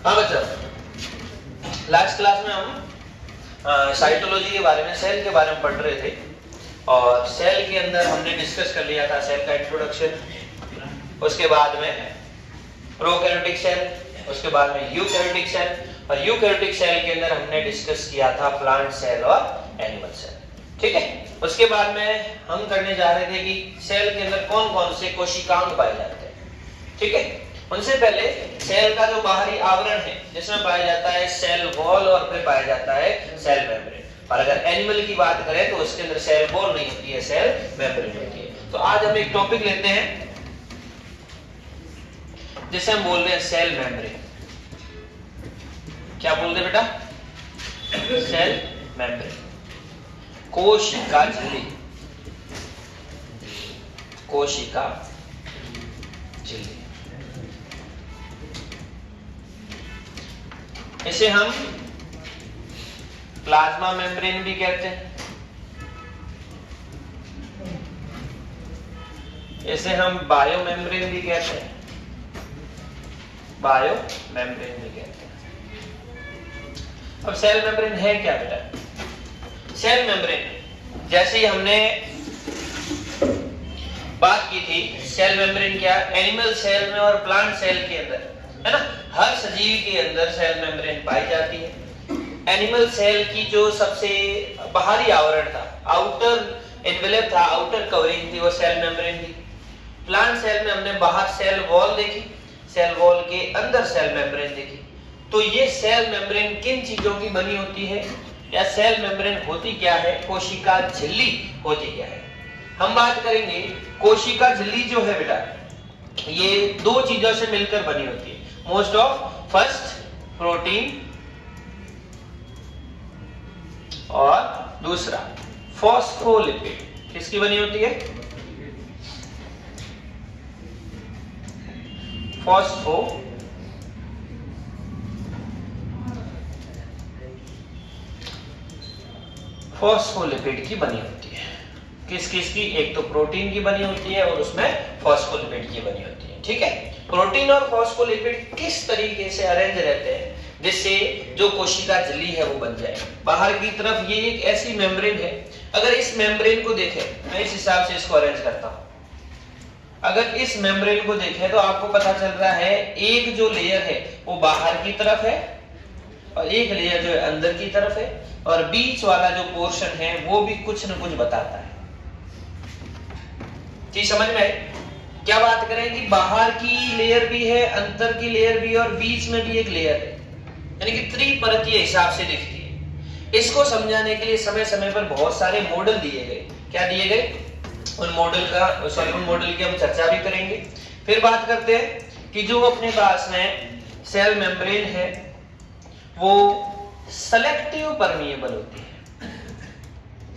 हाँ बच्चा, last class में हम साइटोलॉजी के बारे में, सेल के बारे में पढ़ रहे थे और सेल के अंदर हमने डिस्कस कर लिया था सेल का इंट्रोडक्शन, उसके बाद में प्रोकैरियोटिक सेल, उसके बाद में यूकैरियोटिक सेल, और यूकैरियोटिक सेल के अंदर हमने डिस्कस किया था प्लांट सेल और एनिमल सेल। ठीक है, उसके बाद में हम करने जा रहे थे कि सेल के अंदर कौन कौन से कोशिकांग पाए जाते हैं। ठीक है, उनसे पहले सेल का जो बाहरी आवरण है जिसमें पाया जाता है सेल वॉल और फिर पाया जाता है सेल मेम्ब्रेन। और अगर एनिमल की बात करें तो उसके अंदर सेल वॉल नहीं होती है, सेल मेम्ब्रेन होती है। तो आज हम एक टॉपिक लेते हैं जिसे हम बोल रहे हैं सेल मेम्ब्रेन। क्या बोलते बेटा? सेल मेम्ब्रेन, कोशिका झिल्ली, कोशिका झिल्ली। इसे हम प्लाज्मा मेम्ब्रेन भी कहते हैं, इसे हम बायो मेम्ब्रेन भी कहते हैं, बायो मेम्ब्रेन भी कहते हैं। अब सेल मेम्ब्रेन है क्या बेटा? सेल मेम्ब्रेन जैसे ही हमने बात की थी, सेल मेम्ब्रेन क्या एनिमल सेल में और प्लांट सेल के अंदर है ना, हर सजीव के अंदर सेल मेम्ब्रेन पाई जाती है। एनिमल सेल की जो सबसे बाहरी आवरण था, आउटर एनवेलप था, आउटर कवरिंग थी, वो सेल मेम्ब्रेन थी। प्लांट सेल में हमने बाहर सेल वॉल देखी, सेल वॉल के अंदर सेल मेम्ब्रेन देखी। तो ये सेल मेम्ब्रेन किन चीजों की बनी होती है, या सेल मेम्ब्रेन होती क्या है, कोशिका झिल्ली होती क्या है। हम बात करेंगे कोशिका झिल्ली जो है बेटा, ये दो चीजों से मिलकर बनी होती है। मोस्ट ऑफ फर्स्ट प्रोटीन और दूसरा फॉस्फोलिपिड। किसकी बनी होती है? फॉस्फोलिपिड की बनी होती है। किस किस की? एक तो प्रोटीन की बनी होती है और उसमें फॉस्फोलिपिड की बनी होती है। ठीक है, प्रोटीन और फॉस्फोलिपिड किस तरीके से अरेंज रहते हैं जिससे जो कोशिका झिल्ली है वो बन जाए। बाहर की तरफ ये एक ऐसी मेम्ब्रेन है, अगर इस मेम्ब्रेन को देखें, मैं इस हिसाब से इसको अरेंज करता हूं। अगर इस मेम्ब्रेन को देखें तो आपको पता चल रहा है एक जो लेयर है वो बाहर की तरफ है और एक लेयर जो है अंदर की तरफ है, और बीच वाला जो पोर्शन है वो भी कुछ न कुछ बताता है। चीज समझ में आई? क्या बात करें कि बाहर की लेयर भी है, अंदर की लेयर भी, और बीच में भी एक लेयर है, यानी कि त्रिपरतीय हिसाब से दिखती है। इसको समझाने के लिए समय समय पर बहुत सारे मॉडल दिए गए। क्या दिए गए? उन मॉडल की हम चर्चा भी करेंगे। फिर बात करते हैं कि जो अपने पास में सेल मेम्ब्रेन है वो सेलेक्टिव परमिएबल होती है।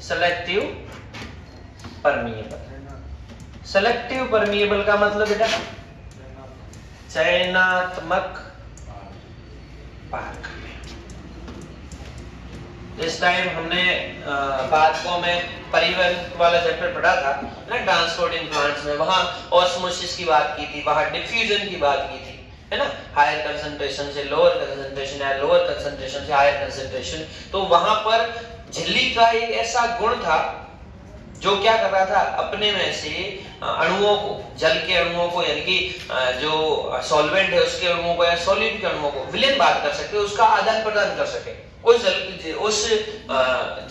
सेलेक्टिव परमिएबल, सेलेक्टिव परमिएबल का मतलब बेटा चयनात्मक पारगम्य। इस टाइम हमने पाठकों में परिवहन वाला चैप्टर पढ़ा था ना, ट्रांसपोर्ट इन प्लांट्स में, वहां ऑस्मोसिस की बात की थी, वहां डिफ्यूजन की बात की थी, है ना, हायर कंसंट्रेशन से लोअर कंसंट्रेशन या लोअर कंसंट्रेशन से हायर कंसंट्रेशन। तो वहां पर झिल्ली का एक ऐसा गुण था जो क्या कर रहा था, अपने में से अणुओं को, जल के अणुओं को, यानी कि जो सॉल्वेंट है उसके अणुओं को या सॉल्यूट के अणुओं को, विलेन बात कर सकते, उसका आदान प्रदान कर सके। उस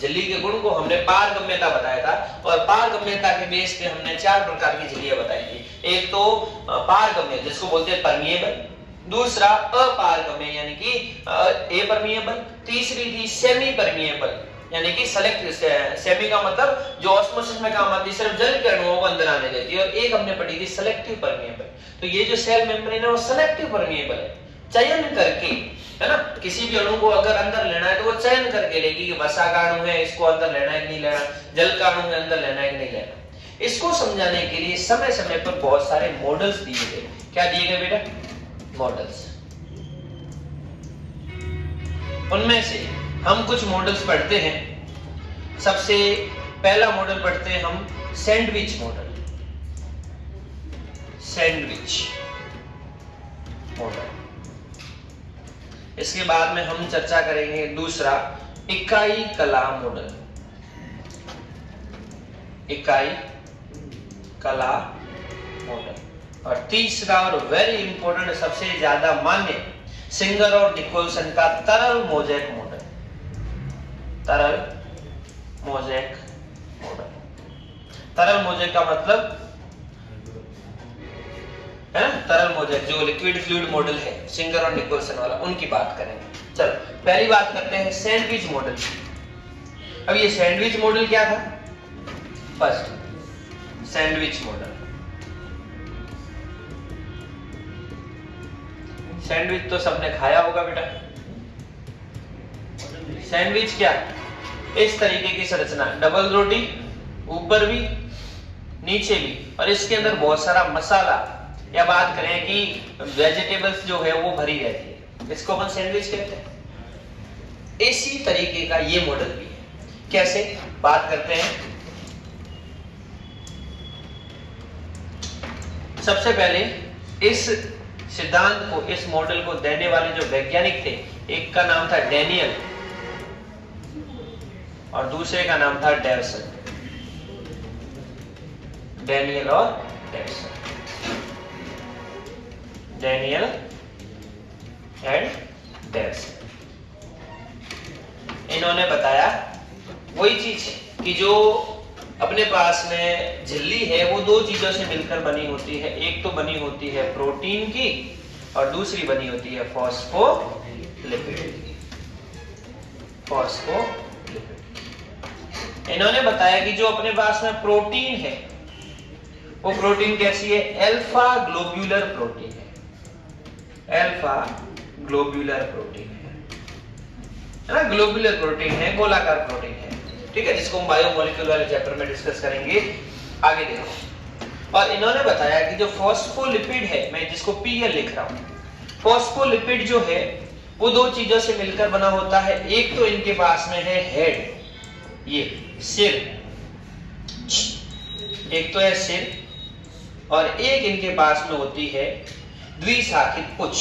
झिल्ली के गुण को हमने पारगम्यता बताया था, और पारगम्यता के बेस पे हमने 4 प्रकार की झिल्लियां बताई थी। एक तो पारगम्य जिसको बोलते हैं परमिएबल, दूसरा अपारगम्य यानी कि एपरमिएबल, तीसरी थी सेमी परमिएबल यानी कि सेमी का मतलब जो ऑस्मोसिस में काम आती है, सिर्फ जल के अणुओं को अंदर आने देती है, और एक हमने पढ़ी थी सेलेक्टिव परमिएबल। तो ये जो सेल मेम्ब्रेन है वो सेलेक्टिव परमिएबल है, चयन करके, है ना, किसी भी अणु को अगर अंदर लेना है तो वो चयन करके लेगी कि वसा का अणु है, इसको अंदर लेना है कि नहीं लेना, जल का अणु है अंदर लेना है कि नहीं लेना। इसको समझाने के लिए समय समय पर बहुत सारे मॉडल्स दिए गए। क्या दिए गए बेटा? मॉडल्स। उनमें से हम कुछ मॉडल्स पढ़ते हैं। सबसे पहला मॉडल पढ़ते हैं हम सैंडविच मॉडल। सैंडविच मॉडल इसके बाद में हम चर्चा करेंगे दूसरा इकाई कला मॉडल। इकाई कला मॉडल। और तीसरा और वेरी इंपॉर्टेंट सबसे ज्यादा मान्य सिंगर और निकोलसन का तरल मोज़ेक मॉडल। तरल मोज़ेक मॉडल। तरल मोज़ेक का मतलब है ना, तरल मोज़ेक जो लिक्विड फ्लूइड मॉडल है सिंगर और निकोलसन वाला, उनकी बात करेंगे। चलो पहली बात करते हैं सैंडविच मॉडल। अब ये सैंडविच मॉडल क्या था? First sandwich model. सैंडविच तो सबने खाया होगा बेटा। सैंडविच क्या? इस तरीके की संरचना, डबल रोटी ऊपर भी नीचे भी, और इसके अंदर बहुत सारा मसाला, या बात करें कि वेजिटेबल्स जो है वो भरी रहती है, इसको हम सैंडविच कहते हैं। इसी तरीके का ये मॉडल भी है। कैसे? बात करते हैं। सबसे पहले इस सिद्धांत को, इस मॉडल को देने वाले जो वैज्ञानिक थे, एक का नाम था डैनियल और दूसरे का नाम था डेवसन। डैनियल और डेवसन। Daniel and Dawson. इन्होंने बताया वही चीज कि जो अपने पास में झिल्ली है वो दो चीजों से मिलकर बनी होती है। एक तो बनी होती है प्रोटीन की और दूसरी बनी होती है फॉस्फोलिपिड की। फॉस्फोलिपिड। इन्होंने बताया कि जो अपने पास में प्रोटीन है वो प्रोटीन कैसी है? अल्फा ग्लोब्यूलर प्रोटीन है। अल्फा ग्लोब्यूलर प्रोटीन है ना, ग्लोब्यूलर प्रोटीन है, गोलाकार प्रोटीन है, ठीक है, जिसको हम बायोमोलिक्यूल वाले चैप्टर में डिस्कस करेंगे। आगे देखो। और इन्होंने बताया कि जो फॉस्फोलिपिड है, मैं जिसको पीएल लिख रहा हूं, फॉस्फोलिपिड जो है वो दो चीजों से मिलकर बना होता है। एक तो इनके पास में है हेड, ये सिर, एक तो है सिर, और एक इनके पास में होती है द्विशाखित पुच्छ।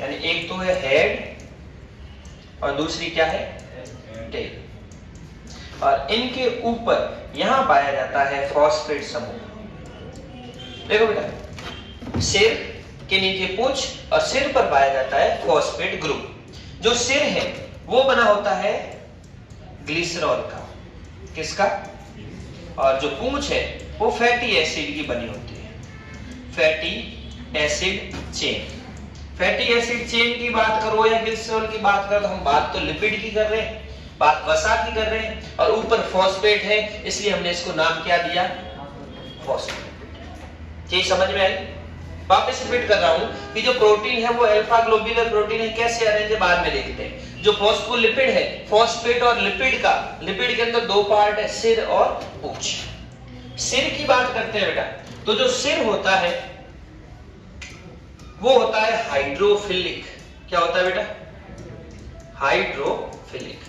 यानी एक तो है हेड और दूसरी क्या है? टेल। और इनके ऊपर यहां पाया जाता है फॉस्फेट समूह। देखो बेटा, सिर के नीचे पूंछ और सिर पर पाया जाता है फॉस्फेट ग्रुप। जो सिर है वो बना होता है ग्लिसरॉल का। किसका? और जो पूंछ है वो फैटी एसिड की बनी होती है। Fatty acid chain. Fatty acid chain की बात करो या ग्लिसरॉल की बात करो, तो हम बात तो लिपिड की कर रहे हैं, बात वसा की कर रहे हैं, और ऊपर फॉस्फेट है, इसलिए हमने इसको नाम क्या दिया? फॉस्फेट। ये समझ में आई? वापस रिपीट कर रहा हूं कि जो प्रोटीन है वो अल्फा ग्लोब्यूलर प्रोटीन है। कैसे अरेंज है बाद में देखते हैं। जो फॉस्फोलिपिड है, फॉस्फेट और लिपिड का, लिपिड के अंदर दो पार्ट है, सिर और पूंछ। सिर की बात करते हैं बेटा, तो जो सिर होता है वो होता है हाइड्रोफिलिक। क्या होता है बेटा? हाइड्रोफिलिक।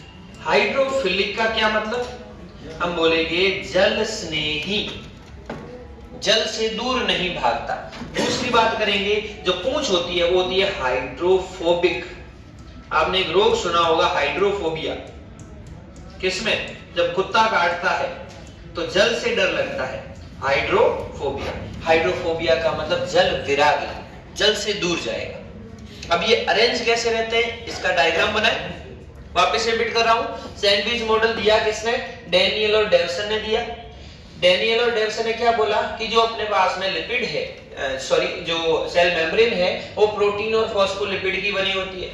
हाइड्रोफिलिक का क्या मतलब? हम बोलेंगे जल स्नेही, जल से दूर नहीं भागता। दूसरी बात करेंगे, जो पूंछ होती है वो होती है हाइड्रोफोबिक। आपने एक रोग सुना होगा हाइड्रोफोबिया। किसमें? जब कुत्ता काटता है तो जल से डर लगता है, हाइड्रोफोबिया। हाइड्रोफोबिया का मतलब जल विरागी, जल से दूर जाएगा। अब ये अरेंज कैसे रहते हैं, इसका डायग्राम बनाए। वापस रिपीट कर रहा हूं। सैंडविच मॉडल दिया किसने? डैनियल और डेवसन ने दिया। डैनियल और डेवसन ने क्या बोला कि जो अपने पास में लिपिड है, जो सेल मेम्ब्रेन है वो प्रोटीन और फॉस्फोलिपिड की बनी होती है।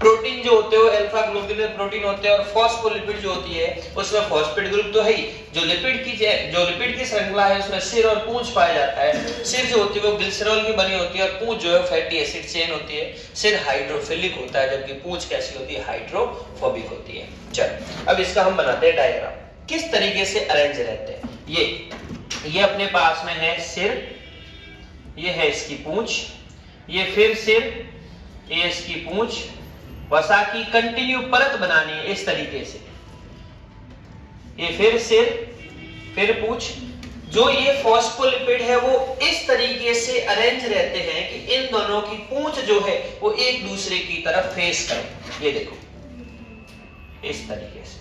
प्रोटीन जो होते हैं अल्फा ग्लोब्यूलर प्रोटीन होते हैं, और फॉस्फोलिपिड जो होती है उसमें फॉस्फेट ग्रुप तो है ही। जो लिपिड की श्रृंखला है उसमें सिर और पूंछ पाया जाता है। सिर जो होती है वो ग्लिसरॉल की बनी होती है, और पूंछ जो है फैटी एसिड चेन होती है। सिर हाइड्रोफिलिक होता है, जबकि पूंछ कैसी होती है? हाइड्रोफोबिक होती है। चलो अब इसका हम बनाते हैं डायग्राम, किस तरीके से अरेंज रहते हैं। ये अपने पास में है सिर, ये है इसकी पूंछ, ये फिर सिर, ये इसकी पूंछ। वसा की कंटिन्यू परत बनानी है इस तरीके से। ये फिर सिर, फिर पूंछ। जो ये फॉस्फोलिपिड है वो इस तरीके से अरेंज रहते हैं कि इन दोनों की पूंछ जो है वो एक दूसरे की तरफ फेस करे। ये देखो इस तरीके से।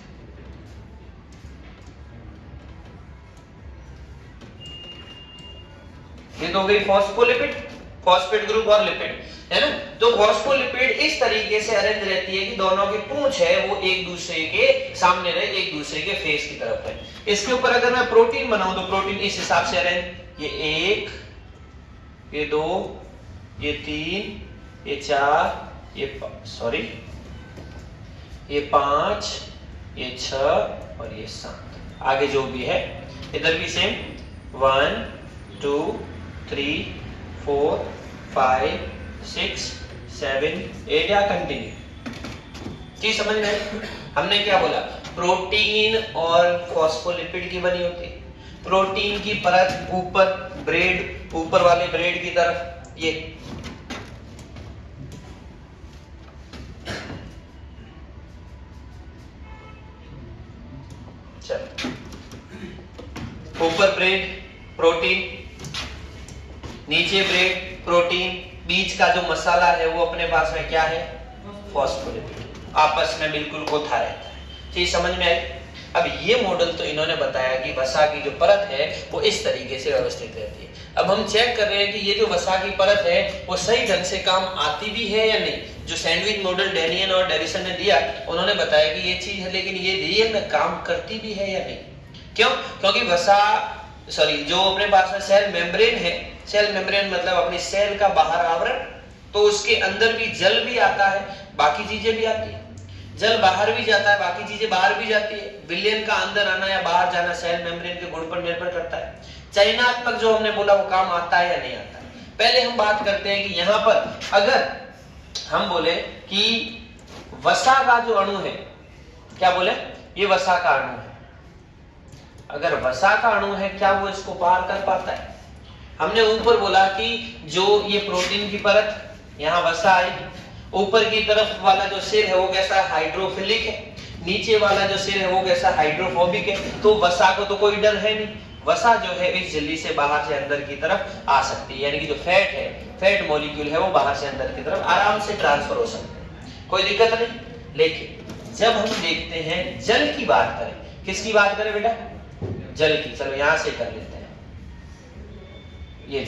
ये तो हो गई फॉस्फोलिपिड, फॉस्फेट ग्रुप और लिपिड, है ना। तो फॉस्फोलिपिड इस तरीके से अरेंज रहती है कि दोनों की पूंछ है वो एक दूसरे के सामने रहे, एक दूसरे के फेस की तरफ है। इसके ऊपर अगर मैं प्रोटीन बनाऊं तो प्रोटीन इस हिसाब से अरेंज, ये 1, ये 2, ये 3, ये 4, ये 5, ये 6 और ये 7। आगे जो भी है इधर भी सेम 1 2 3 4 5 6 7 8 या कंटिन्यू। जी समझ में आई? हमने क्या बोला, प्रोटीन और फॉस्फोलिपिड की बनी होती है। प्रोटीन की परत ऊपर, ब्रेड ऊपर वाले ब्रेड की तरफ, ये चलो ऊपर ब्रेड प्रोटीन, नीचे ब्रेड प्रोटीन, बीच का जो मसाला है वो अपने पास में क्या है, फॉस्फोलिपिड, आपस में बिल्कुल कोठा रहता है। चीज समझ में आई? अब ये मॉडल तो इन्होंने बताया कि वसा की जो परत है वो इस तरीके से व्यवस्थित रहती है। अब हम चेक कर रहे हैं कि ये जो वसा की परत है वो सही ढंग से काम आती भी है या नहीं। जो सैंडविच मॉडल डेनियन और डेविसन ने दिया, उन्होंने बताया कि ये चीज है, लेकिन ये रियल में काम करती भी है या नहीं। क्यों? क्योंकि जो अपने पास में सेल मेम्ब्रेन है, सेल मेम्ब्रेन मतलब अपनी सेल का बाहर आवरण, तो उसके अंदर भी जल भी आता है, बाकी चीजें भी आती है। जल बाहर भी जाता है, बाकी चीजें बाहर भी जाती है। विलयन का अंदर आना या बाहर जाना सेल मेम्ब्रेन के गुण पर निर्भर करता है। चयनात्मक जो हमने बोला वो काम आता है या नहीं आता है। पहले हम बात करते हैं कि यहाँ पर अगर हम बोले कि वसा का जो अणु है, क्या बोले, ये वसा का अणु है, अगर वसा का अणु है क्या वो इसको पार कर पाता है? हमने ऊपर बोला कि जो ये प्रोटीन की परत, यहाँ वसा आई, ऊपर की तरफ वाला जो सिर है वो कैसा, हाइड्रोफिलिक है, नीचे वाला जो सिर है वो कैसा, हाइड्रोफोबिक है। तो वसा को तो कोई डर है नहीं, वसा जो है इस झिल्ली से बाहर से अंदर की तरफ आ सकती है, यानी कि जो फैट है, फैट मॉलिक्यूल है वो बाहर से अंदर की तरफ आराम से ट्रांसफर हो सकते हैं, कोई दिक्कत नहीं। लेकिन जब हम देखते हैं जल की बात करें, किसकी बात करें बेटा, जल की। चलो यहां से कर लेते हैं, ये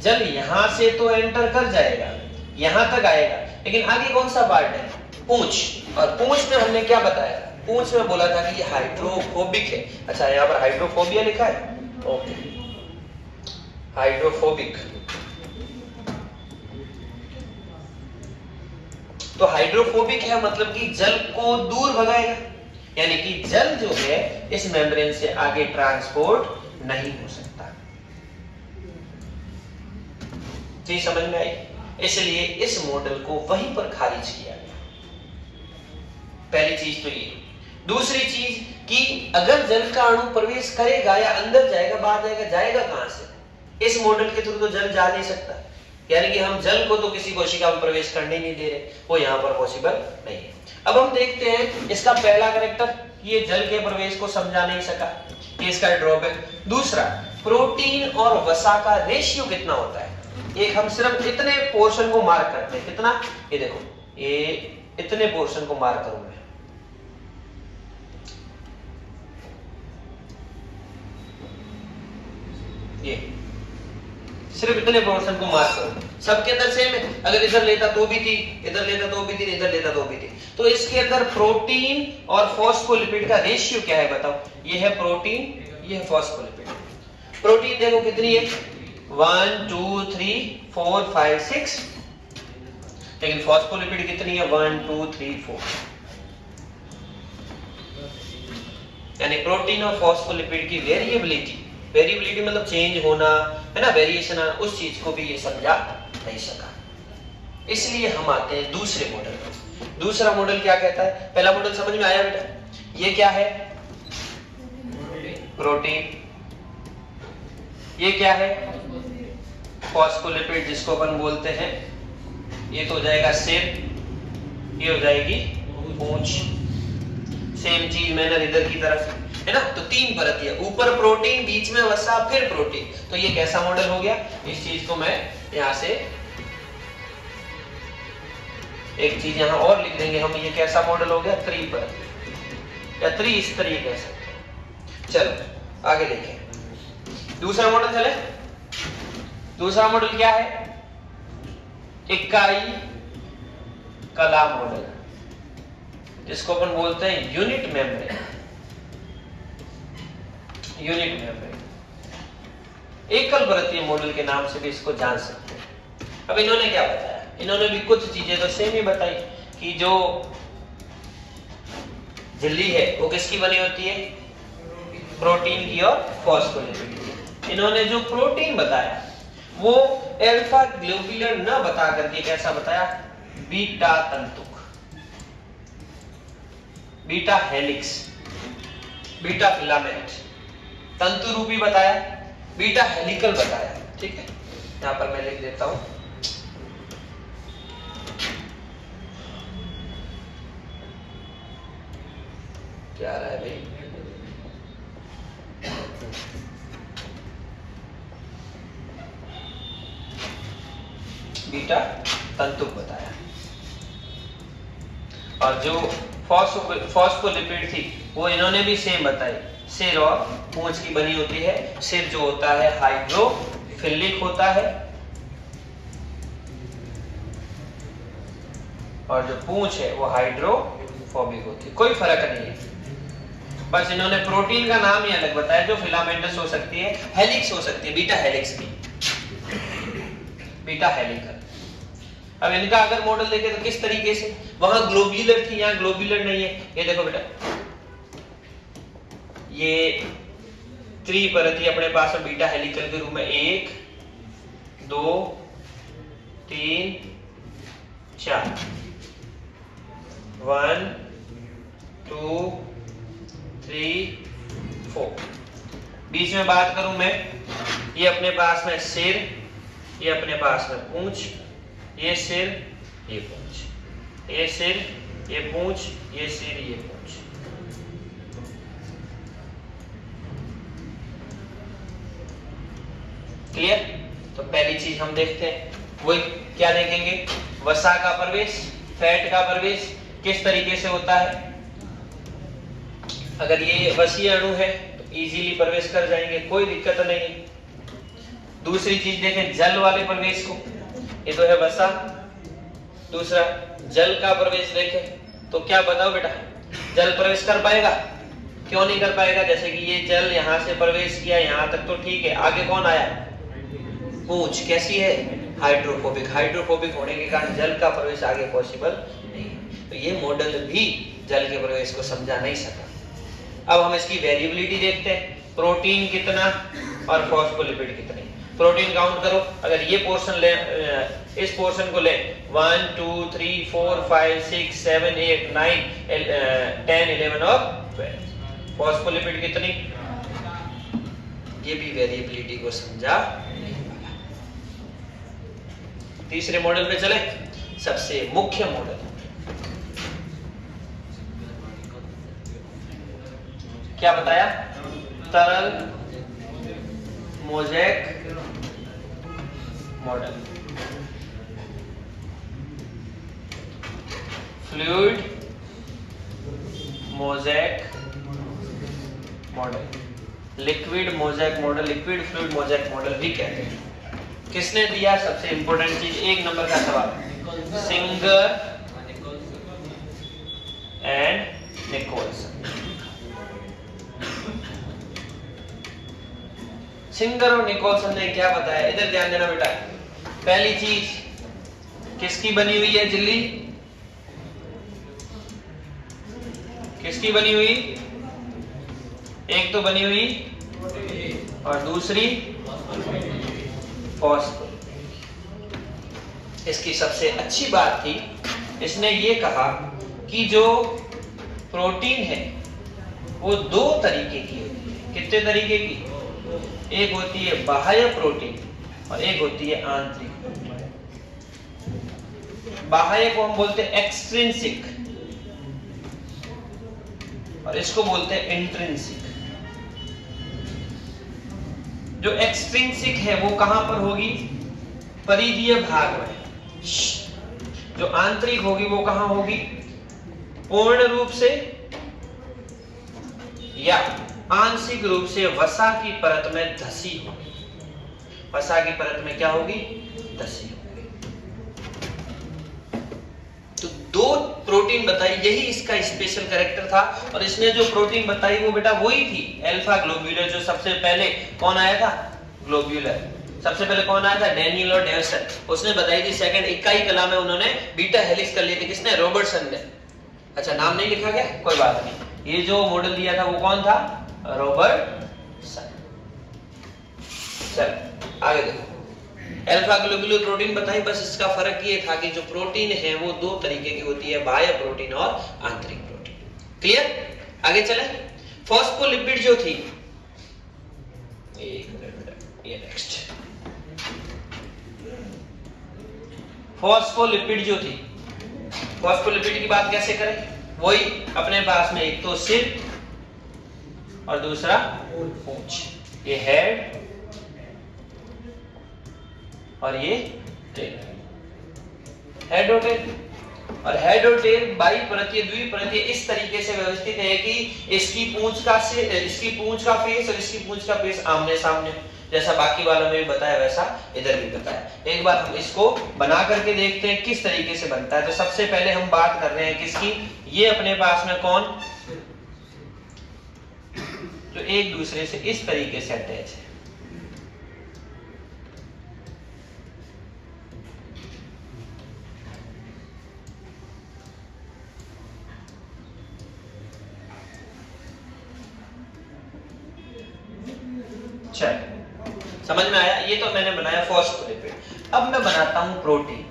जल यहां से तो एंटर कर जाएगा, यहां तक आएगा, लेकिन आगे कौन सा पार्ट है, पूंछ। और पूंछ में हमने क्या बताया, पूंछ में बोला था कि ये हाइड्रोफोबिक है। अच्छा यहाँ पर हाइड्रोफोबिया लिखा है, ओके, हाइड्रोफोबिक। तो हाइड्रोफोबिक है मतलब कि जल को दूर भगाएगा, यानी कि जल जो है इस मेम्ब्रेन से आगे ट्रांसपोर्ट नहीं हो सकता। जी समझ में आई? इसलिए इस मॉडल को वहीं पर खारिज किया गया। पहली चीज तो ये। दूसरी चीज कि अगर जल का अणु प्रवेश करेगा या अंदर जाएगा, बाहर जाएगा, जाएगा कहां से? इस मॉडल के थ्रू तो जल जा नहीं सकता, यानी कि हम जल को तो किसी कोशिका में प्रवेश करने नहीं दे रहे, वो यहाँ पर पॉसिबल नहीं है। अब हम देखते हैं इसका पहला कैरेक्टर, ये जल के प्रवेश को समझा नहीं सका, ये इसका ड्रॉबैक। दूसरा, प्रोटीन और वसा का रेशियो कितना होता है। एक हम सिर्फ इतने पोर्शन को मार्क करते हैं, कितना, ये देखो, ये इतने पोर्शन को मार्क करूं मैं, ये सिर्फ इतने पोर्शन को मार्क करो, सबके अंदर सेम है। अगर इधर लेता तो भी थी, इधर लेता तो भी थी, इधर लेता तो भी थी। तो इसके अंदर प्रोटीन और फॉस्फोलिपिड का रेशियो क्या है बताओ। ये है प्रोटीन, ये है फॉस्फोलिपिड। प्रोटीन देखो कितनी है, 1 2 3 4 5 6, लेकिन फॉस्फोलिपिड कितनी है, 1 2 3 4। यानी प्रोटीन और फॉस्फोलिपिड की वेरिएबिलिटी, वेरिएबिलिटी मतलब चेंज होना है ना, वेरिएशन, उस चीज को भी ये समझा नहीं सका। इसलिए हम आते हैं दूसरे मॉडल पर। दूसरा मॉडल क्या कहता है, पहला मॉडल समझ में आया बेटा, ये क्या है, प्रोटीन, ये क्या है, फॉस्फोलिपिड जिसको अपन बोलते हैं, ये तो हो जाएगा सिर, ये हो जाएगी पूंछ। सेम चीज मैंने इधर की तरफ, है ना। तो 3 परत है, ऊपर प्रोटीन, बीच में वसा, फिर प्रोटीन। तो ये कैसा मॉडल हो गया? इस चीज को मैं यहां से एक चीज यहां और लिख देंगे हम, ये कैसा मॉडल हो गया? त्रिपरत या त्रिस्तरीय कह सकते हैं। चलो आगे देखें दूसरा मॉडल। चले, दूसरा मॉडल क्या है? इकाई कला मॉडल, जिसको अपन बोलते हैं यूनिट मेम्ब्रेन। यूनिट मेम्ब्रेन एकल परतीय मॉडल के नाम से भी इसको जान सकते हैं। अब इन्होंने क्या बताया? इन्होंने भी कुछ चीजें तो सेम ही बताई कि जो झिल्ली है वो किसकी बनी होती है? प्रोटीन की और फॉस्फोलिपिड की। इन्होंने जो प्रोटीन बताया वो अल्फा ग्लोबुलर न बता करके कैसा बताया? बीटा तंतुक, बीटा हेलिक्स, बीटा फिलामेंट, तंतु रूपी बताया, बीटा हेलिकल बताया। ठीक है, यहां पर मैं लिख देता हूं। क्या आ रहा है भाई? बीटा तंतुक बताया। और जो फॉस्फोलिपिड थी वो इन्होंने भी सेम बताई, सिर और पूंछ की बनी होती है। सिर जो होता है हाइड्रोफिलिक होता है और जो पूंछ है वो हाइड्रोफोबिक होती है। कोई फर्क नहीं है, बस इन्होंने प्रोटीन का नाम ही अलग बताया। जो फिलामेंटस हो सकती है, हेलिक्स हो सकती है, बीटा हेलिक्स की, बीटा हेलिकल। अब इनका अगर मॉडल देखें तो किस तरीके से, वहां ग्लोब्यूलर थी, यहां ग्लोब्यूलर नहीं है। ये देखो बेटा, ये त्रिपरती अपने पास में बीटा हेलिकल के रूप में 1 2 3 4 1 2 3 4। बीच में बात करूं मैं, ये अपने पास में सिर, ये अपने पास में पूंछ, ये सिर, ये पूंछ, ये सिर, ये पूंछ, ये सिर, ये पूंछ। क्लियर? तो पहली चीज हम देखते हैं, वही क्या देखेंगे? वसा का प्रवेश, फैट का प्रवेश किस तरीके से होता है। अगर ये वसीय अणु है तो इजीली प्रवेश कर जाएंगे, कोई दिक्कत नहीं। दूसरी चीज देखें जल वाले प्रवेश को, ये तो है वसा। दूसरा जल का प्रवेश देखें तो क्या बताओ बेटा, जल प्रवेश कर पाएगा? क्यों नहीं कर पाएगा? जैसे कि ये जल यहां से प्रवेश किया, यहां तक तो ठीक है, आगे कौन आया? पूंछ कैसी है? हाइड्रोफोबिक। हाइड्रोफोबिक होने के कारण जल का प्रवेश आगे पॉसिबल नहीं है। तो ये मॉडल भी जल के प्रवेश को समझा नहीं सका। अब हम इसकी वेरिएबिलिटी देखते हैं, प्रोटीन कितना और फॉस्फोलिपिड कितने। प्रोटीन काउंट करो, अगर ये पोर्शन ले, इस पोर्शन को ले 1 2 3 4 5 6 7 8 9 10 11 और 12। फॉस्फोलिपिड कितनी? ये भी वेरिएबिलिटी को समझा नहीं पाया। तीसरे मॉडल पे चले, सबसे मुख्य मॉडल क्या बताया? तरल mosaic model, fluid mosaic model, liquid mosaic model, liquid fluid mosaic model भी कहते हैं। किसने दिया? सबसे इंपॉर्टेंट चीज, 1 नंबर का सवाल, सिंगर एंड निकोल्सन। सिंगर और निकोल्सन ने क्या बताया? इधर ध्यान देना बेटा। पहली चीज किसकी बनी हुई है झिल्ली? किसकी बनी हुई? एक तो बनी हुई और दूसरी फॉस्फोलिपिड। इसकी सबसे अच्छी बात थी, इसने ये कहा कि जो प्रोटीन है वो 2 तरीके की होती है। कितने तरीके की? एक होती है बाह्य प्रोटीन और एक होती है आंतरिक प्रोटीन। बाह्य को हम बोलते हैं एक्सट्रिंसिक और इसको बोलते हैं इंट्रिंसिक। जो एक्सट्रिंसिक है वो कहां पर होगी? परिधीय भाग में। जो आंतरिक होगी वो कहां होगी? पूर्ण रूप से या आंशिक रूप से वसा की परत में धसी होगी। वसा की परत में क्या होगी? धसी होगी। तो दो प्रोटीन बताई, यही इसका स्पेशल कैरेक्टर था। और इसने जो प्रोटीन बताई वो बेटा वही थी अल्फा ग्लोब्यूलर। जो सबसे पहले कौन आया था? ग्लोब्यूलर। सबसे पहले कौन आया था? डैनियल और डेविसन। उसने बताई थी। सेकंड इकाई कला में उन्होंने बीटा हेलिक्स कर ली थी। किसने? रॉबर्टसन ने। अच्छा, नाम नहीं लिखा गया, कोई बात नहीं। ये जो मॉडल दिया था वो कौन था? रॉबर्टसन। चल आगे देखो। अल्फा ग्लोब्यूलर प्रोटीन बताई, बस इसका फर्क ये था कि जो प्रोटीन है वो दो तरीके की होती है, बाह्य प्रोटीन और आंतरिक प्रोटीन। क्लियर? आगे चले। फॉस्फोलिपिड जो थी, एक मिनट, ये नेक्स्ट। फॉस्फोलिपिड जो थी, फॉस्फोलिपिड की बात कैसे करें? वही अपने पास में एक तो सिर और दूसरा पूंछ। ये हेड और ये टेल। हेड और टेल, और हेड और टेल बाईपरतीय द्विपरतीय इस तरीके से व्यवस्थित है कि इसकी पूंछ का फेस और इसकी पूंछ का फेस आमने सामने। जैसा बाकी वालों में भी बताया वैसा इधर भी बताया। एक बार हम इसको बना करके देखते हैं किस तरीके से बनता है। तो सबसे पहले हम बात कर रहे हैं किसकी? ये अपने पास में कौन? जो एक दूसरे से इस तरीके से अटैच है। चल, समझ में आया? ये तो मैंने बनाया फॉस्फोलिपिड। अब मैं बनाता हूं प्रोटीन।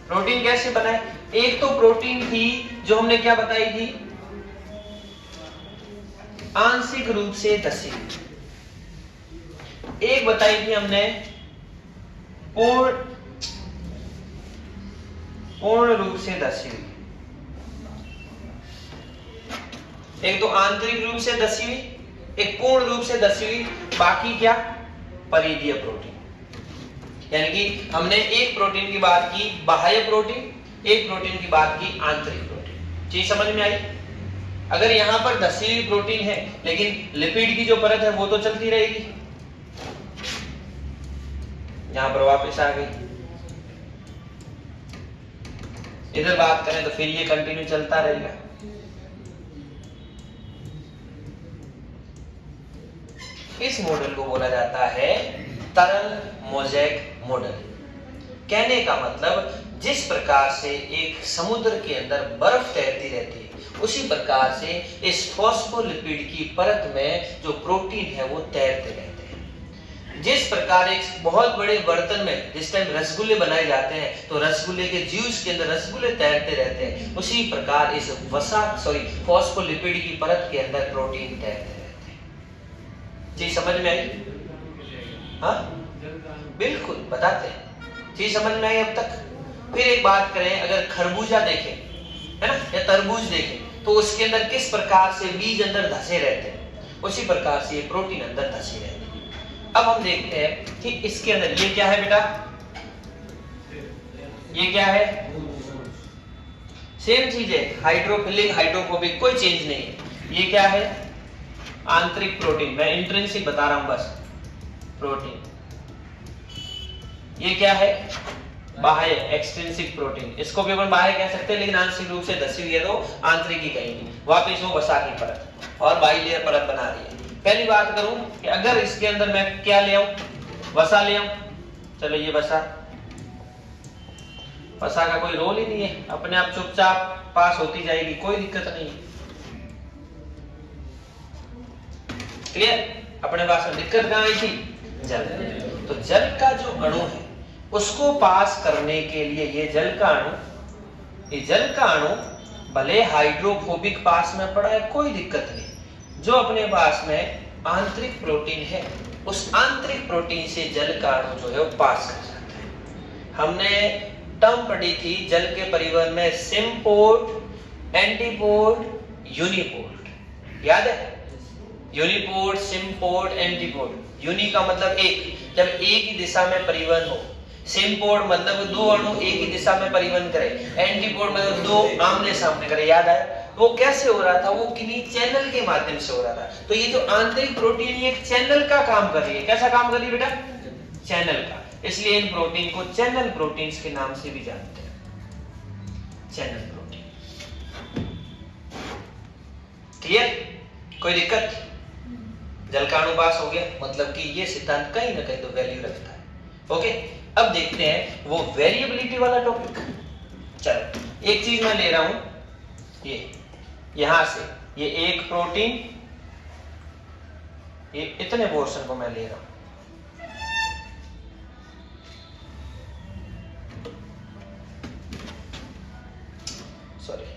प्रोटीन कैसे बनाए? एक तो प्रोटीन थी जो हमने क्या बताई थी? आंशिक रूप से धसी। एक बताई थी हमने पूर्ण रूप से धसी हुई। एक तो आंतरिक रूप से धसी हुई, एक पूर्ण रूप से धसी हुई। बाकी क्या? परिधीय प्रोटीन। यानी कि हमने एक प्रोटीन की बात की बाह्य प्रोटीन, एक प्रोटीन की बात की आंतरिक प्रोटीन। चीज समझ में आई? अगर यहां पर धसी हुई प्रोटीन है लेकिन लिपिड की जो परत है वो तो चलती रहेगी। यहां पर वापस आ गई। इधर बात करें तो फिर ये कंटिन्यू चलता रहेगा। इस मॉडल को बोला जाता है तरल मोज़ेक मॉडल। कहने का मतलब जिस प्रकार से एक समुद्र के अंदर बर्फ तैरती रहती है उसी प्रकार से इस फॉस्फोलिपिड की परत में जो प्रोटीन है वो तैरते रहते हैं। जिस प्रकार एक बहुत बड़े बर्तन में जिस टाइम रसगुल्ले बनाए जाते हैं तो रसगुल्ले के जूस के अंदर रसगुल्ले तैरते रहते हैं, उसी प्रकार इस फॉस्फोलिपिड की परत के अंदर प्रोटीन तैरते रहते हैं। जी समझ में आई? हाँ बिल्कुल बताते हैं। चीज समझ में आई अब तक? फिर एक बात करें, अगर खरबूजा देखें है ना या तरबूज देखें तो उसके अंदर किस प्रकार से बीज अंदर धसे रहते हैं, उसी प्रकार से ये प्रोटीन अंदर धसे रहते हैं। अब हम देखते हैं कि इसके अंदर ये क्या है बेटा? ये क्या है? सेम चीज है, हाइड्रोफिलिक हाइड्रोफोबिक, कोई चेंज नहीं है। ये क्या है? आंतरिक प्रोटीन। मैं इंट्रिंसिक बता रहा हूं बस। प्रोटीन। ये क्या है? बाह्य एक्सट्रिंसिक प्रोटीन। इसको भी अपन बाह्य कह सकते हैं लेकिन आंशिक रूप से धसी हुई है तो आंतरिक ही कहेंगे। वापिस वो वसा की परत और बाइलेयर परत बना रही है। पहली बात करूं कि अगर इसके अंदर मैं क्या ले आऊं? वसा ले आऊं। चलो ये वसा का कोई रोल ही नहीं है, अपने आप चुपचाप पास होती जाएगी, कोई दिक्कत नहीं। क्लियर? अपने पास में दिक्कत कहां आई थी? जल। तो जल का जो अणु है उसको पास करने के लिए ये जल का अणु भले हाइड्रोफोबिक पास में पड़ा है, कोई दिक्कत नहीं। जो अपने पास में आंतरिक प्रोटीन है उस आंतरिक प्रोटीन से जल का अणु जो है वो पास कर जाता है। हमने टर्म पढ़ी थी जल के परिवहन में सिम्पोर्ट, एंटीपोर्ट, यूनिपोर्ट। याद है? Uniport, symport, antiport. यूनि का मतलब एक, जब एक ही दिशा में परिवहन हो। सिम्पोड मतलब दो अणु एक ही दिशा में परिवहन करे। एंटीपोड मतलब दो आमने सामने करे। याद आया? वो कैसे हो रहा था? वो किन्हीं चैनल के माध्यम से हो रहा था। तो ये जो आंतरिक प्रोटीन ये एक चैनल का काम कर रही है। कैसा काम कर रही है बेटा? चैनल का। इसलिए इन प्रोटीन को चैनल प्रोटीन्स के नाम से भी जानते हैं, चैनल प्रोटीन। क्लियर? कोई दिक्कत? जल का अणु पास हो गया, मतलब कि ये सिद्धांत कहीं ना कहीं तो वैल्यू रखता है। ओके, अब देखते हैं वो वेरिएबिलिटी वाला टॉपिक। चलो एक चीज मैं ले रहा हूं, ये यहां से ये एक प्रोटीन, ये इतने पोर्शन को मैं ले रहा हूं। सॉरी,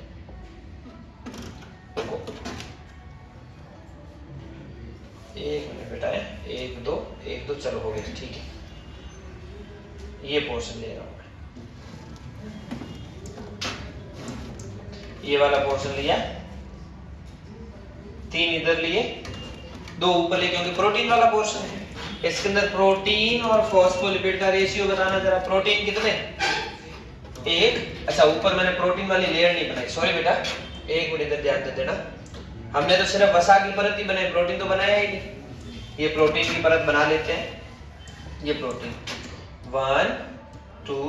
एक मिनट बेटा, एक दो चलो हो गया, ठीक है। ये पोर्शन ले रहा हूं मैं, ये वाला पोर्शन लिया, तीन इधर लिए, दो ऊपर लिए, क्योंकि प्रोटीन वाला पोर्शन है। इसके अंदर प्रोटीन और फॉस्फोलिपिड का रेशियो बताना जरा। प्रोटीन कितने? एक। अच्छा, ऊपर मैंने प्रोटीन वाली लेयर नहीं बनाई, सॉरी बेटा, एक मिनट इधर ध्यान दे देना। हमने तो सिर्फ वसा की परत ही बनाई, प्रोटीन तो बनाया ही नहीं। ये प्रोटीन की परत बना लेते हैं। ये प्रोटीन 1 2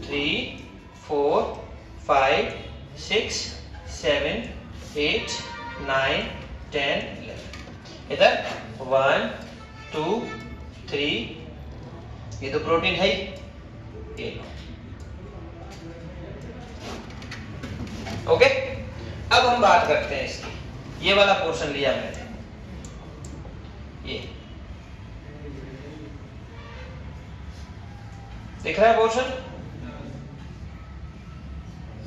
3 4 5 6 7 8 9 10 11। इधर 1 2 3, ये तो प्रोटीन है ही। ये ओके, अब हम बात करते हैं इसकी। ये वाला पोर्शन लिया मैंने, ये दिख रहा है पोर्शन,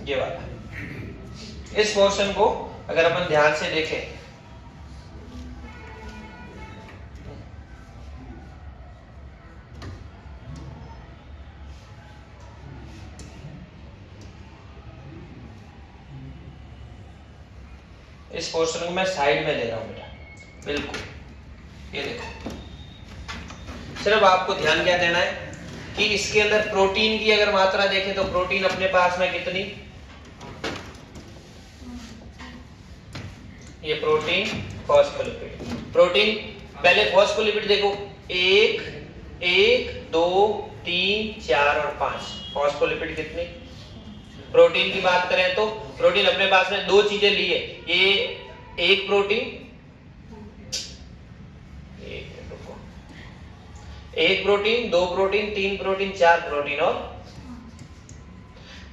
ये वाला। इस पोर्शन को अगर अपन ध्यान से देखें, इस पोर्शन को मैं साइड में ले रहा हूं बेटा, बिल्कुल। ये देखो, सिर्फ आपको ध्यान क्या देना है कि इसके अंदर प्रोटीन की अगर मात्रा देखें तो प्रोटीन अपने पास में कितनी, ये प्रोटीन फॉस्फोलिपिड। प्रोटीन पहले फॉस्फोलिपिड देखो, 1 1 2 3 4 और 5। फॉस्फोलिपिड कितनी? प्रोटीन की बात करें तो प्रोटीन अपने पास में दो चीजें ली है। ये एक प्रोटीन, एक प्रोटीन, दो प्रोटीन, तीन प्रोटीन, चार प्रोटीन, और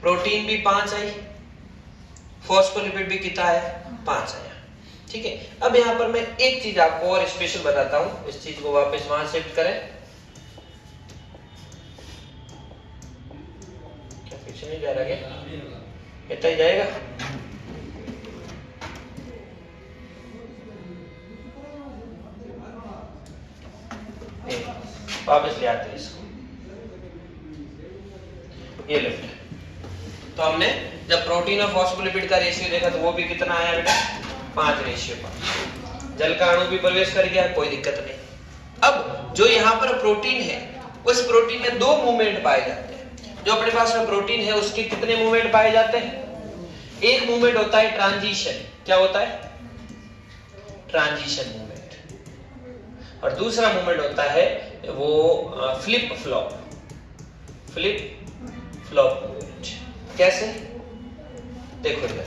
प्रोटीन भी 5 आई, फॉस्फोलिपिड भी कितना है? 5 आया। ठीक है, अब यहां पर मैं एक चीज आपको और स्पेशल बताता हूं। इस चीज को वापस वहां शिफ्ट करें, क्या पीछे नहीं जा रहा? क्या इतना ही जाएगा? वापस ले आते हैं इसको, ये लेफ्ट। तो हमने जब प्रोटीन और फॉस्फोलिपिड का रेशियो देखा तो वो भी कितना आया बेटा? 5:5। जल का अणु भी प्रवेश कर गया, कोई दिक्कत नहीं। अब जो यहाँ पर प्रोटीन है, उस प्रोटीन में दो मूवमेंट पाए जाते हैं। जो अपने पास में प्रोटीन है उसके कितने मूवमेंट पाए जाते हैं? एक मूवमेंट होता है ट्रांजिशन। क्या होता है? Transition movement. और दूसरा मूवमेंट होता है वो flip flop. Flip flop movement कैसे? देखो इधर,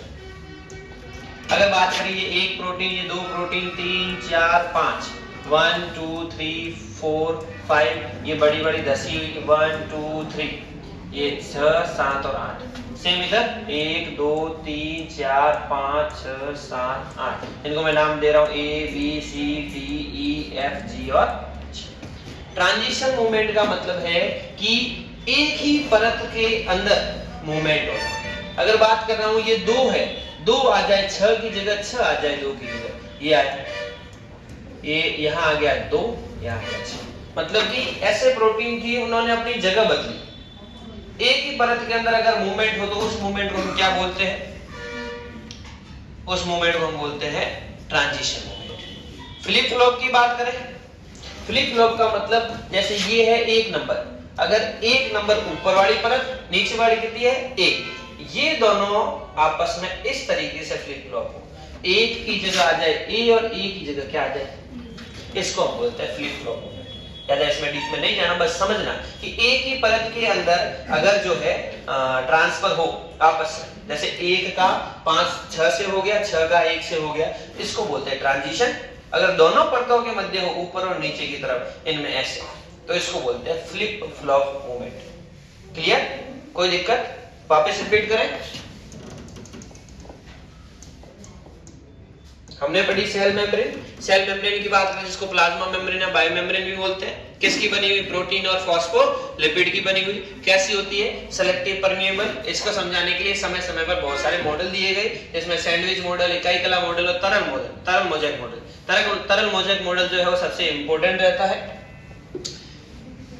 अगर बात करिए एक प्रोटीन, ये दो प्रोटीन, 3 4 5, 1 2 3 4 5, ये बड़ी बड़ी धसी हुई 1 2 3, ये 6 7 और 8। सेम इधर 1 2 3 4 5 6 7 8। इनको मैं नाम दे रहा हूं A B C D E F G और H। ट्रांजिशन मूवमेंट का मतलब है कि एक ही परत के अंदर मूवमेंट होना। अगर बात कर रहा हूं ये 2 है, 2 आ जाए 6 की जगह, 6 आ जाए 2 की जगह, ये आए, ये यहां आ गया 2, यहां आ गया 6। मतलब कि ऐसे प्रोटीन की उन्होंने अपनी जगह बदली। एक ही परत के अंदर अगर मूवमेंट हो तो उस मूवमेंट को हम क्या बोलते हैं? उस मूवमेंट को हम बोलते हैं ट्रांजिशन मूवमेंट। फ्लिप फ्लॉप की बात करें फ्लिप फ्लॉप का मतलब जैसे ये है एक नंबर, अगर एक नंबर ऊपर वाली परत, नीचे वाली कितनी है एक, ये दोनों आपस में इस तरीके से फ्लिप फ्लॉप हो, एक की जगह आ जाए ए और ए की जगह क्या आ जाए, इसको हम बोलते हैं फ्लिप फ्लॉप। ज्यादा इसमें डीप में नहीं जाना, बस समझना कि एक ही परत के अंदर अगर जो है ट्रांसफर हो आपस में, जैसे एक का 5 6 से हो गया, 6 का 1 से हो गया, इसको बोलते हैं ट्रांजिशन। अगर दोनों परतों के मध्य हो, ऊपर और नीचे की तरफ, इनमें ऐसे, तो इसको बोलते हैं फ्लिप फ्लॉप मूवमेंट। क्लियर? कोई दिक्कत? वापस रिपीट करें। हमने पढ़ी सेल मेम्ब्रेन, सेल मेम्ब्रेन की बात करें जिसको प्लाज्मा मेम्ब्रेन या बायो मेम्ब्रेन भी बोलते हैं। किसकी बनी हुई? प्रोटीन और फॉस्फोलिपिड की बनी हुई। कैसी होती है? Selective permeable. इसको समझाने के लिए समय समय पर बहुत सारे मॉडल दिए गए, जिसमें सैंडविच मॉडल, इकाई कला मॉडल और तरल मॉडल, तरल मोज़ेक मॉडल। तरल मोज़ेक मॉडल जो है वो सबसे इंपॉर्टेंट रहता है।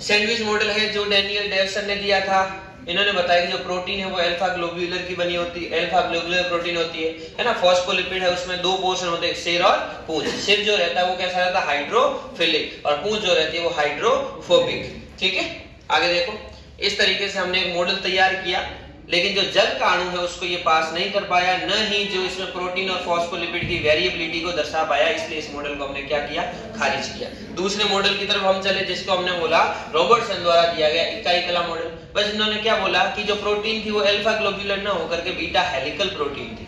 सैंडविच मॉडल है जो डैनियल डेवसन ने दिया था। इन्होंने बताया कि जो प्रोटीन है वो अल्फा ग्लोब्यूलर की बनी होती है, अल्फा ग्लोब्यूलर प्रोटीन होती है ना। फॉस्फोलिपिड है, उसमें दो पोर्शन होते हैं, सिर और पूंछ। सिर जो रहता है वो कैसा रहता है? हाइड्रोफिलिक, और पूंछ जो रहती है वो हाइड्रोफोबिक। ठीक है, आगे देखो। इस तरीके से हमने एक मॉडल तैयार किया, लेकिन जो जल का अणु है उसको ये पास नहीं कर पाया, न ही जो इसमें प्रोटीन और फॉस्फोलिपिड की वेरिएबिलिटी को दर्शा पाया, इसलिए इस मॉडल को हमने क्या किया? खारिज किया। दूसरे मॉडल की तरफ हम चले, जिसको हमने बोला रॉबर्टसन द्वारा दिया गया इकाई कला मॉडल। बस इन्होंने क्या बोला कि जो प्रोटीन थी वो अल्फा ग्लोब्यूलर ना होकर के बीटा हेलिकल प्रोटीन थी।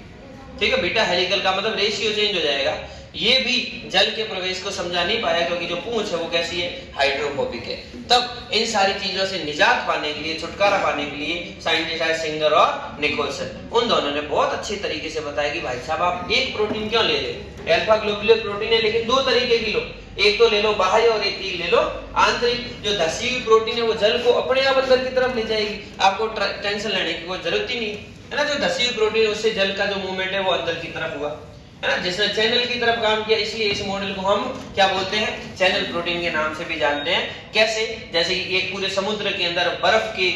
ठीक है, बीटा हेलिकल का मतलब रेशियो चेंज हो जाएगा। ये भी जल के प्रवेश को समझा नहीं पाया, क्योंकि जो पूंछ है वो कैसी है? हाइड्रोफोबिक है। तब इन सारी चीजों से निजात पाने के लिए, छुटकारा पाने के लिए साइंटिस्ट है सिंगर और निकोलसन, उन दोनों ने बहुत अच्छे तरीके से बताया कि भाई साहब आप एक प्रोटीन क्यों ले रहे? अल्फा ग्लोब्यूलर प्रोटीन है, लेकिन दो तरीके की लो, एक तो ले लो बाह्य और एक ले लो आंतरिक। जो धसी हुई प्रोटीन है वो जल को अपने आप अंदर की तरफ ले जाएगी, आपको टेंशन लेने की कोई जरूरत ही नहीं है ना। जो धसी हुई प्रोटीन है उससे जल का जो मूवमेंट है वो अंदर की तरफ हुआ, है ना, जिसने चैनल की तरफ काम किया। इसलिए इस मॉडल को हम क्या बोलते हैं? चैनल प्रोटीन के नाम से भी जानते हैं। कैसे? जैसे कि एक पूरे समुद्र के अंदर बर्फ की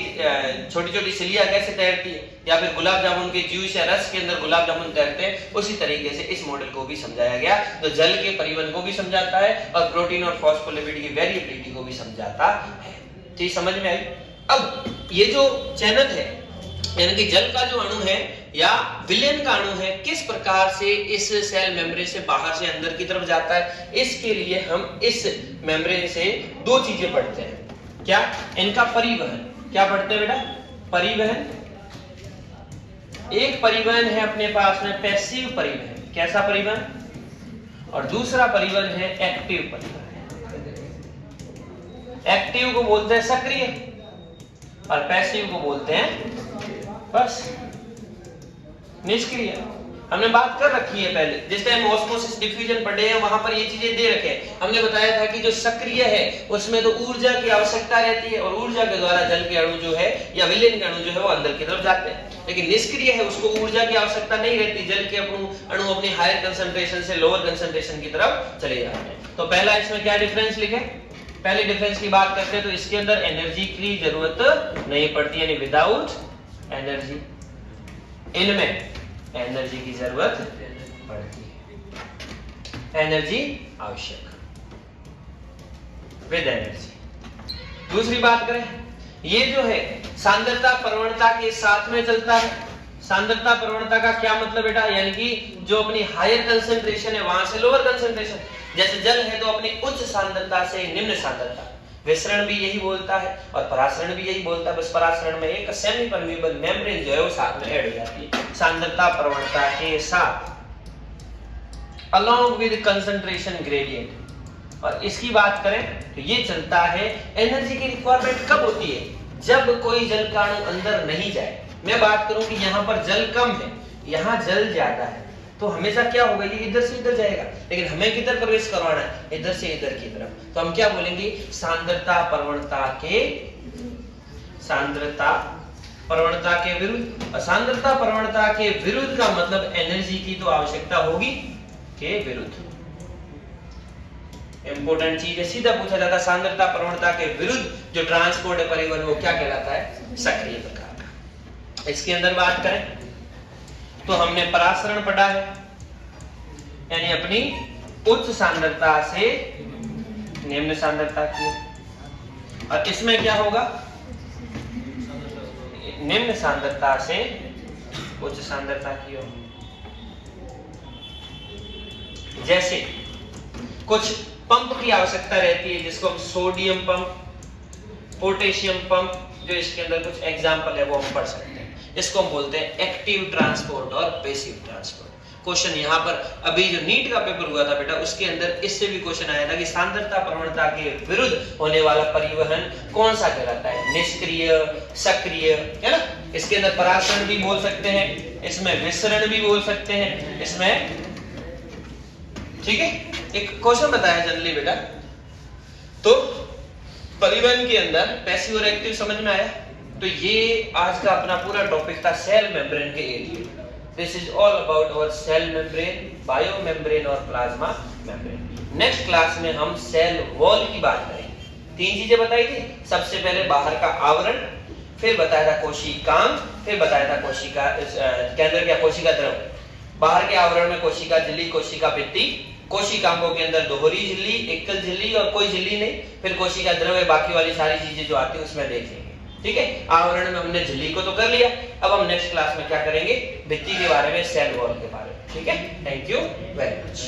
छोटी छोटी सिलियां कैसे तैरती है, या फिर गुलाब जामुन के जूस या रस के अंदर गुलाब जामुन तैरते हैं, उसी तरीके से इस मॉडल को भी समझाया गया, जो जल के परिवहन को भी समझाता है और प्रोटीन और फॉस्फोलिपिड की वेरिएबिलिटी को भी समझाता है। ठीक, समझ में आई? अब ये जो चैनल है, यानी कि जल का जो अणु है या विलयन का अणु है, किस प्रकार से इस सेल मेम्ब्रेन से बाहर से अंदर की तरफ जाता है, इसके लिए हम इस मेम्ब्रेन से दो चीजें पढ़ते हैं। क्या? इनका परिवहन। क्या पढ़ते हैं बेटा? परिवहन। एक परिवहन है अपने पास में पैसिव परिवहन। कैसा परिवहन? और दूसरा परिवहन है एक्टिव परिवहन। एक्टिव को बोलते हैं सक्रिय और पैसिव को बोलते हैं बस निष्क्रिय। हमने बात कर रखी है पहले, जिस टाइम ऑस्मोसिस डिफ्यूजन पढ़े हैं वहां पर ये चीजें दे रखे हैं। हमने बताया था कि जो सक्रिय है उसमें तो ऊर्जा की आवश्यकता रहती है, और ऊर्जा के द्वारा जल के अणु जो है या विलयन के अणु जो है वो अंदर की तरफ जाते हैं। लेकिन निष्क्रिय है, उसको ऊर्जा की आवश्यकता नहीं रहती, जल के अणु अपनी हायर कंसंट्रेशन से लोअर कंसंट्रेशन की तरफ चले जाते हैं। तो पहला इसमें क्या डिफरेंस लिखे? पहले डिफरेंस की बात करते हैं तो इसके अंदर एनर्जी की जरूरत नहीं पड़ती, यानी विदाउट एनर्जी। इनमें एनर्जी की जरूरत पड़ती है, एनर्जी आवश्यक, विद एनर्जी। दूसरी बात करें, ये जो है सांद्रता प्रवणता के साथ में चलता है। सांद्रता प्रवणता का क्या मतलब बेटा? यानी कि जो अपनी हायर कंसंट्रेशन है वहां से लोअर कंसंट्रेशन। जैसे जल है तो अपनी उच्च सांद्रता से निम्न सांद्रता। विसरण भी यही बोलता है और परासरण भी यही बोलता है, बस परासरण में एक सेमी परमीएबल मेम्ब्रेन जो है वो साथ में ऐड हो जाती है सांद्रता प्रवणता के साथ, along with concentration gradient। और इसकी बात करें तो ये चलता है। एनर्जी की रिक्वायरमेंट कब होती है? जब कोई जल का अणु अंदर नहीं जाए। मैं बात करूं कि यहाँ पर जल कम है, यहाँ जल ज्यादा है, तो हमेशा क्या होगा? ये इधर से इधर जाएगा, लेकिन हमें किधर प्रवेश करवाना है? इधर से इधर की तरफ। तो हम क्या बोलेंगे? सांद्रता प्रवणता के विरुद्ध। और सांद्रता प्रवणता के विरुद्ध का मतलब एनर्जी की तो आवश्यकता होगी के विरुद्ध। इंपॉर्टेंट चीज है, सीधा पूछा जाता है सांद्रता प्रवणता के विरुद्ध जो ट्रांसपोर्ट है, परिवहन, वो क्या कहलाता है? सक्रिय प्रकार का। इसके अंदर बात करें तो हमने परासरण पढ़ा है, यानी अपनी उच्च सांद्रता से निम्न सांद्रता की ओर, और इसमें क्या होगा, निम्न सांद्रता से उच्च सांद्रता की ओर। जैसे कुछ पंप की आवश्यकता रहती है जिसको हम सोडियम पंप, पोटेशियम पंप, जो इसके अंदर कुछ एग्जाम्पल है वो हम पढ़ सकते हैं। इसको हम बोलते हैं एक्टिव ट्रांसपोर्ट और पैसिव ट्रांसपोर्ट। क्वेश्चन यहाँ पर अभी जो नीट का पेपर हुआ था बेटा, उसके अंदर इससे भी क्वेश्चन आया था कि सांद्रता प्रवणता के विरुद्ध होने वाला परिवहन कौन सा कहलाता है, निष्क्रिय, सक्रिय, है ना। इसके अंदर परासरण भी बोल सकते हैं, इसमें विसरण भी बोल सकते हैं, इसमें, ठीक है। एक क्वेश्चन बताया जनरली बेटा, तो परिवहन के अंदर पैसिव और एक्टिव समझ में आया। तो ये आज का अपना पूरा टॉपिक था सेल मेम्ब्रेन के area. This is all about our cell membrane, bio membrane और प्लाज्मा मेम्ब्रेन। नेक्स्ट क्लास में हम सेल वॉल की बात करेंगे। 3 चीजें बताई थी, सबसे पहले बाहर का आवरण, फिर बताया था कोशिकांग, फिर बताया था कोशिका केंद्र क्या, कोशिका द्रव। बाहर के आवरण में कोशिका झिल्ली, कोशिका भित्ति, कोशिकांगों के अंदर दोहरी झिल्ली, एकल झिल्ली और कोई झिल्ली नहीं, फिर कोशिका द्रव है, बाकी वाली सारी चीजें जो आती है उसमें देखेंगे। ठीक है, आवरण में हमने झिल्ली को तो कर लिया, अब हम नेक्स्ट क्लास में क्या करेंगे, भित्ति के बारे में, सेल वॉल के बारे में। ठीक है, थैंक यू वेरी मच।